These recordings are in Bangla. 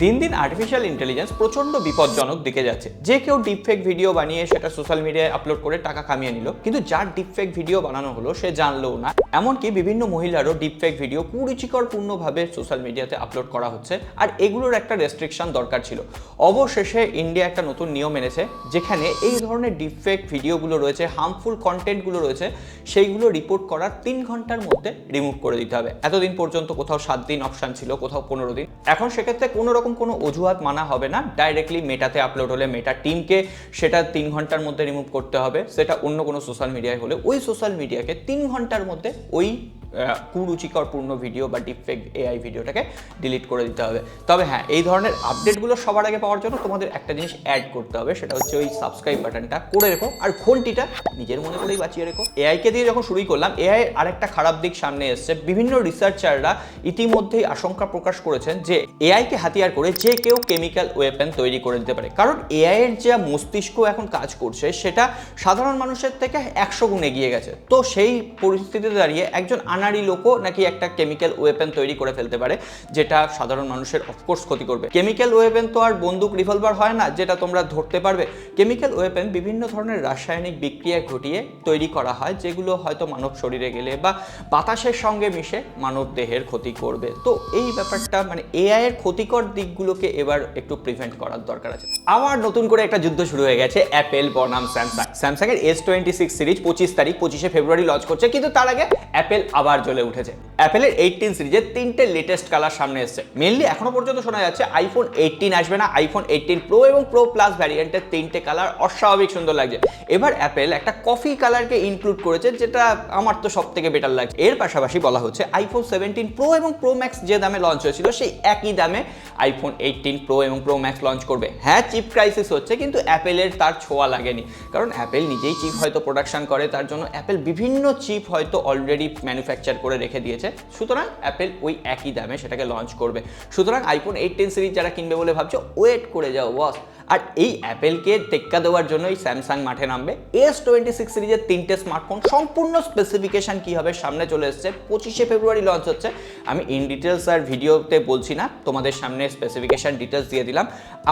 দিন দিন আর্টিফিশিয়াল ইন্টেলিজেন্স প্রচন্ড বিপজ্জনক দিকে যাচ্ছে। যে কেউ ডিপফেক ভিডিও বানিয়ে সেটা সোশ্যাল মিডিয়ায় আপলোড করে টাকা কামিয়ে নিল, কিন্তু যার ডিপফেক ভিডিও বানানো হলো সে জানলো না। এমনকি বিভিন্ন মহিলারও ডিপফেক ভিডিও কুরুচিকরপূর্ণভাবে সোশ্যাল মিডিয়াতে আপলোড করা হচ্ছে, আর এগুলোর একটা রেস্ট্রিকশন দরকার ছিল। অবশেষে ইন্ডিয়া একটা নতুন নিয়ম এনেছে, যেখানে এই ধরনের ডিপফেক ভিডিওগুলো রয়েছে, হার্মফুল কন্টেন্টগুলো রয়েছে, সেইগুলো রিপোর্ট করার 3 ঘন্টার মধ্যে রিমুভ করে দিতে হবে। এতদিন পর্যন্ত কোথাও 7 দিন অপশান ছিল, কোথাও 15 দিন। এখন সেক্ষেত্রে কোনো রকম কোনো অজুহাত মানা হবে না। ডাইরেক্টলি মেটাতে আপলোড হলে মেটা টিমকে সেটা 3 ঘন্টার মধ্যে রিমুভ করতে হবে। সেটা অন্য কোনো সোশ্যাল মিডিয়ায় হলে ওই সোশ্যাল মিডিয়াকে 3 ঘন্টার মধ্যে ওই কুরুচিকরপূর্ণ ভিডিও বা ডিপফেক এআই ভিডিওটাকে ডিলিট করে দিতে হবে। তবে হ্যাঁ, এই ধরনের আপডেটগুলো সবার আগে পাওয়ার জন্য তোমাদের একটা জিনিস অ্যাড করতে হবে, সেটা হচ্ছে ওই সাবস্ক্রাইব বাটনটা করে রেখো, আর ঘন্টিটা নিজের মনে করেই বাঁচিয়ে রেখো। এআইকে দিয়ে যখন শুরুই করলাম, এআই এর আরেকটা খারাপ দিক সামনে এসছে। বিভিন্ন রিসার্চাররা ইতিমধ্যেই আশঙ্কা প্রকাশ করেছেন যে এআইকে হাতিয়ার করে যে কেউ কেমিক্যাল ওয়েপেন তৈরি করে দিতে পারে। কারণ এআই এর যে মস্তিষ্ক এখন কাজ করছে সেটা সাধারণ মানুষের থেকে 100 গুণ এগিয়ে গেছে। তো সেই পরিস্থিতিতে দাঁড়িয়ে একজন আনাড়ি লোকও নাকি একটা কেমিক্যাল ওয়েপেন তৈরি করে ফেলতে পারে, যেটা সাধারণ মানুষের অফকোর্স ক্ষতি করবে। কেমিক্যাল ওয়েপেন তো আর বন্দুক রিভলভার হয় না যেটা তোমরা ধরতে পারবে। কেমিক্যাল ওয়েপেন বিভিন্ন ধরনের রাসায়নিক বিক্রিয়া ঘটিয়ে তৈরি করা হয়, যেগুলো হয়তো মানব শরীরে গেলে বা বাতাসের সঙ্গে মিশে মানব দেহের ক্ষতি করবে। তো এই ব্যাপারটা মানে এআই এর ক্ষতিকর দিকগুলোকে এবার একটু প্রিভেন্ট করার দরকার আছে। আবার নতুন করে একটা যুদ্ধ শুরু হয়ে গেছে অ্যাপেল বনাম স্যামসাং। স্যামসাং এর S26 সিরিজ 25 ফেব্রুয়ারি লঞ্চ করছে, কিন্তু তার আগে অ্যাপেল আবার জ্বলে উঠেছে। অ্যাপেলের 18 সিরিজের 3টে লেটেস্ট কালার সামনে এসেছে। মেনলি এখনো পর্যন্ত শোনা যাচ্ছে আইফোন 18 আসবে না, আইফোন 18 প্রো এবং প্রো প্লাস ভ্যারিয়েন্টের 3টে কালার অস্বাভাবিক সুন্দর লাগছে। এবার অ্যাপেল একটা কফি কালারকে ইনক্লুড করেছে, যেটা আমার তো সব থেকে বেটার লাগছে। এর পাশাপাশি বলা হচ্ছে আইফোন 17 প্রো এবং প্রো ম্যাক্স যে দামে লঞ্চ হয়েছিল সেই একই দামে আইফোন 18 প্রো এবং প্রো ম্যাক্স লঞ্চ করবে। হ্যাঁ, চিপ ক্রাইসিস হচ্ছে, কিন্তু অ্যাপেলের তার ছোঁয়া লাগেনি, কারণ অ্যাপেল নিজেই চিপ হয়তো প্রোডাকশন করে, তার জন্য অ্যাপেল বিভিন্ন চিপ হয়তো অলরেডি ম্যানুফ্যাকচার করে রেখে দিয়েছে। সুতরাং অ্যাপেল ওই একই দামে সেটাকে লঞ্চ করবে। সুতরাং আইফোন 18 সিরিজ যারা কিনবে বলে ভাবছো, ওয়েট করে যাও বস। আর এই অ্যাপেলকে টেক্কা দেওয়ার জন্যই স্যামসাং মাঠে নামবে। S26 সিরিজের 3টে স্মার্টফোন সম্পূর্ণ স্পেসিফিকেশন কি হবে সামনে চলে এসছে। 25 ফেব্রুয়ারি লঞ্চ হচ্ছে। আমি ইন ডিটেলস আর ভিডিওতে বলছি না, তোমাদের সামনে স্পেসিফিকেশন ডিটেলস দিয়ে দিলাম।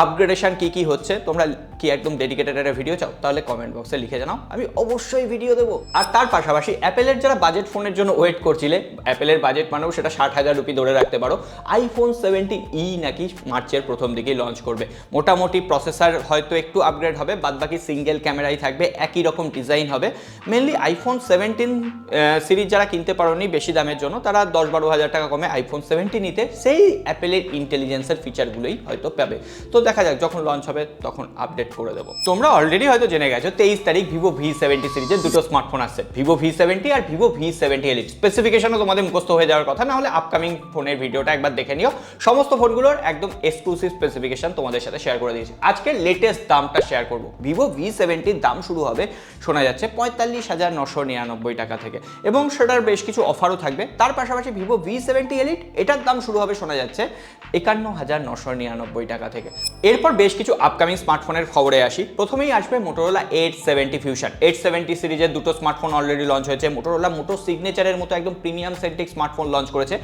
আপগ্রেডেশন কি কি হচ্ছে, তোমরা কি একদম ডেডিকেটেড একটা ভিডিও চাও তাহলে কমেন্ট বক্সে লিখে জানাও, আমি অবশ্যই ভিডিও দেবো। আর তার পাশাপাশি অ্যাপেলের যারা বাজেট ফোনের জন্য ওয়েট করছিলে, অ্যাপেলের বাজেট মানেও সেটা 60,000 রুপি ধরে রাখতে পারো। আইফোন 17e নাকি মার্চের প্রথম দিকেই লঞ্চ করবে। মোটামুটি প্রসেসর হয়তো একটু আপগ্রেড হবে, বাদবাকি সিঙ্গেল ক্যামেরাই থাকবে, একই রকম ডিজাইন হবে। মেনলি আইফোন 17 সিরিজ যারা কিনতে পারোনি বেশি দামের জন্য, তারা 10-12 হাজার টাকা কমে আইফোন 17 নিতে সেই অ্যাপেলের ইন্টেলিজেন্সের ফিচারগুলোই হয়তো পাবে। তো দেখা যাক, যখন লঞ্চ হবে তখন আপডেট করে দেবো। তোমরা অলরেডি হয়তো জেনে গেছো 23 তারিখ ভিভো V70 সিরিজের দুটো স্মার্টফোন আসছে, ভিভো V70 আর ভিভো V70 Elite। স্পেসিফিকেশনও তোমাদের মুখস্থ হয়ে যাওয়ার কথা, না হলে আপকামিং ফোনের ভিডিওটা একবার দেখে নিও। সমস্ত ফোনগুলোর একদম এক্সক্লুসিভ স্পেসিফিকেশন তোমাদের সাথে শেয়ার করে দিয়েছি। আজকে লেটেস্ট দামটা শেয়ার করব। ভিভো V70 দাম শুরু হবে শোনা যাচ্ছে 45,999 টাকা থেকে, এবং সেটার বেশ কিছু অফারও থাকবে। তার পাশাপাশি ভিভো V70 Elite এটার দাম শুরু হবে শোনা যাচ্ছে 51,999 টাকা থেকে। এরপর বেশ কিছু আপকামিং স্মার্টফোনের খবরে আসি। প্রথমেই আসবে মোটোরোলা 870 ফিউশন। 870 সিরিজের দুটো স্মার্টফোন অলরেডি লঞ্চ হয়েছে। মোটোরোলা মোটো সিগনেচারের মতো একদম প্রিমিয়াম সেন্ট্রিক স্মার্টফোন লঞ্চ করেছে।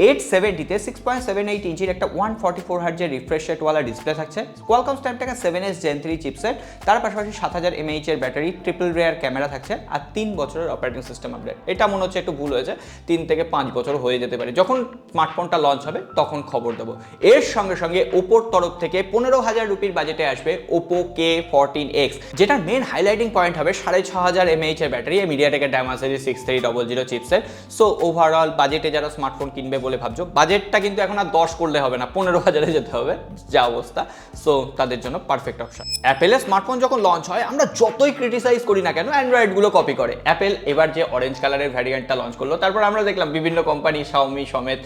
870-তে 6.78 ইঞ্চির একটা 144 হার্টজের রিফ্রেশ রেটওয়ালা ডিসপ্লে থাকছে, Qualcomm Snapdragon 7S Gen 3 chipset, তার পাশাপাশি 7000 mAh এর ব্যাটারি, ট্রিপল রেয়ার ক্যামেরা থাকছে, আর 3 বছরের অপারেটিং সিস্টেম আপডেট। এটা মনে হচ্ছে একটু ভুল হয়েছে, 3 থেকে 5 বছর হয়ে যেতে পারে। যখন স্মার্টফোনটা লঞ্চ হবে তখন খবর দেবো। এর সঙ্গে সঙ্গে ওপোর তরফ থেকে 15,000 রুপির বাজেটে আসবে ওপো K14X, যেটার মেন হাইলাইটিং পয়েন্ট হবে 6500 mAh এর ব্যাটারি, মিডিয়াটেকের Dimensity 6300 চিপসেট। সো ওভারঅল বাজেটে যারা স্মার্টফোন কিনবে বলে ভাবছো, বাজেটটা কিন্তু এখন আর 10 করলে হবে না, 15,000-এ যেতে হবে যা অবস্থা। সো তাদের জন্য পারফেক্ট অপশন। অ্যাপেলের স্মার্টফোন যখন লঞ্চ হয়, আমরা যতই ক্রিটিসাইজ করি না কেন, অ্যান্ড্রয়েডগুলো কপি করে। অ্যাপেল এবার যে অরেঞ্জ কালারের ভ্যারিয়েন্টটা লঞ্চ করলো, তারপর আমরা দেখলাম বিভিন্ন কোম্পানি শাওমি সমেত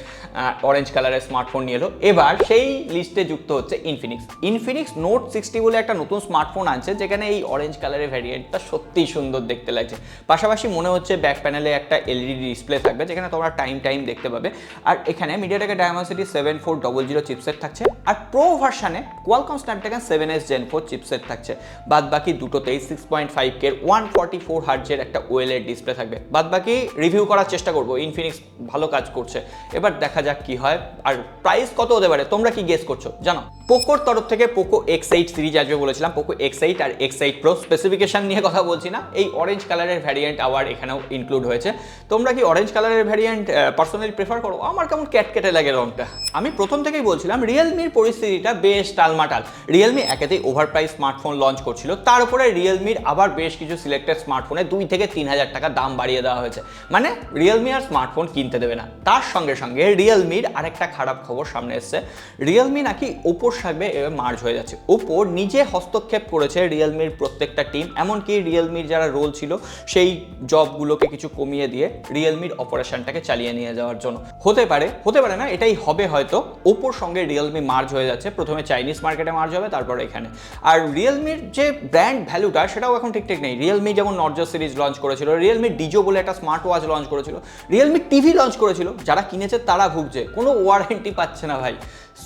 অরেঞ্জ কালারের স্মার্টফোন নিয়ে এলো। এবার সেই লিস্টে যুক্ত হচ্ছে ইনফিনিক্স নোট 60 বলে একটা নতুন স্মার্টফোন আনছে, যেখানে এই অরেঞ্জ কালারের ভ্যারিয়েন্টটা সত্যিই সুন্দর দেখতে লাগছে। পাশাপাশি মনে হচ্ছে ব্যাক প্যানেলে একটা এলইডি ডিসপ্লে থাকবে, যেখানে তোমরা টাইম দেখতে পাবে। আর এখানে মিডিয়াটেকের Dimensity 7400 চিপসেট থাকছে, আর প্রো ভার্সানে Qualcomm Snapdragon 7s Gen 4 chipset থাকছে, বাদ বাকি দুটোতেই 6.5K 144 হার্জের একটা OLED ডিসপ্লে থাকবে। বাদ বাকি রিভিউ করার চেষ্টা করবো, ইনফিনিক্স ভালো কাজ করছে, এবার দেখা যাক কি হয়। আর প্রাইস কত হতে পারে তোমরা কি গেস করছো জানো? পোকোর তরফ থেকে পোকো X8 সিরিজ আসবে বলেছিলাম, পোকো X8 আর X8 Pro। স্পেসিফিকেশন নিয়ে কথা বলছি না, এই অরেঞ্জ কালারের ভ্যারিয়েন্ট আবার এখানেও ইনক্লুড হয়েছে। তোমরা কি অরেঞ্জ কালারের ভ্যারিয়েন্ট পার্সোনালি প্রেফার করো? আমার কেমন ক্যাটকেটে লাগে রংটা। আমি প্রথম থেকেই বলছিলাম রিয়েলমির পরিস্থিতিটা বেশ টালমাটাল। রিয়েলমি একেতেই ওভারপ্রাইস স্মার্টফোন লঞ্চ করছিল, তার উপরে রিয়েলমির আবার বেশ কিছু সিলেক্টেড স্মার্টফোনে 2 থেকে 3,000 টাকা দাম বাড়িয়ে দেওয়া হয়েছে, মানে রিয়েলমি আর স্মার্টফোন কিনতে দেবে না। তার সঙ্গে সঙ্গে রিয়েলমির আরেকটা খারাপ খবর সামনে এসছে, রিয়েলমি নাকি ওপোর সঙ্গে মার্জ হয়ে যাচ্ছে। ওপো নিজে হস্তক্ষেপ করেছে রিয়েলমির প্রত্যেকটা টিম, এমনকি রিয়েলমির যারা রোল ছিল সেই জবগুলোকে কিছু কমিয়ে দিয়ে রিয়েলমির অপারেশনটাকে চালিয়ে নিয়ে যাওয়ার জন্য। হতে পারে না, এটাই হবে হয়তো। ওপোর সঙ্গে রিয়েলমি মার্জ হয়ে যাচ্ছে, প্রথমে চাইনিজ মার্কেটে মার্জ হবে, তারপর এখানে। আর রিয়েলমির যে ব্র্যান্ড ভ্যালুটা সেটাও এখন ঠিক নেই। রিয়েলমি যেমন নর্জো সিরিজ লঞ্চ করেছিল, রিয়েলমি ডিজো বলে একটা স্মার্ট ওয়াচ লঞ্চ করেছিল, রিয়েলমি টিভি লঞ্চ করেছিল, যারা কিনেছে তারা ভুগছে, কোনো ওয়ারেন্টি পাচ্ছে না ভাই।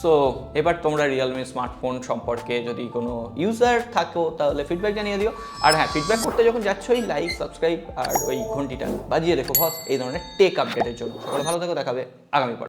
সো এবার তোমরা রিয়েলমি স্মার্টফোন সম্পর্কে যদি কোনো ইউজার থাকো তাহলে ফিডব্যাক জানিয়ে দিও। আর হ্যাঁ, ফিডব্যাক করতে যখন যাচ্ছই লাইক, সাবস্ক্রাইব আর ওই ঘন্টিটা বাজিয়ে রেখো বস, এই ধরনের টেক আপডেটের জন্য। সকলে ভালো থেকো, দেখাবে আগামী পর।